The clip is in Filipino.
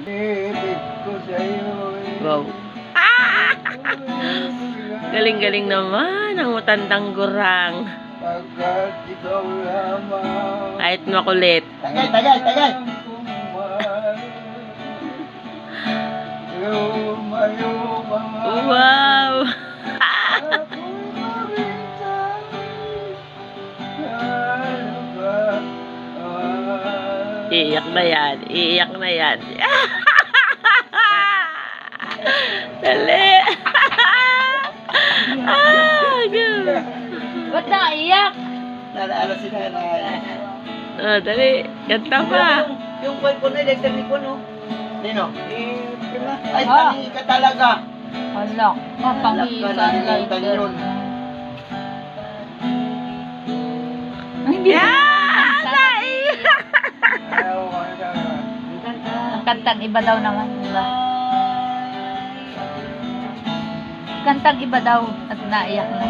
ibig ko sa'yo. Wow. Ah! Galing-galing naman ang matandang gurang. Pagkat ikaw lamang. Kahit makulit. Tagal, tagal, tagal. Lumayo mga Wow! Iiyak na yan. Iiyak na yan. Dali. Ah, good. Ba't naiyak? Nalaala si nanay. Oh, dali. Ganda pa. Yung cellphone na electric ko, no? Nino? Ay, Ah. tangi ka talaga. Hala, mapangisan like yun. Hindi. Yeah! Naiyak. Ang kantang iba daw naman, diba? Kantang iba daw at naiyak na.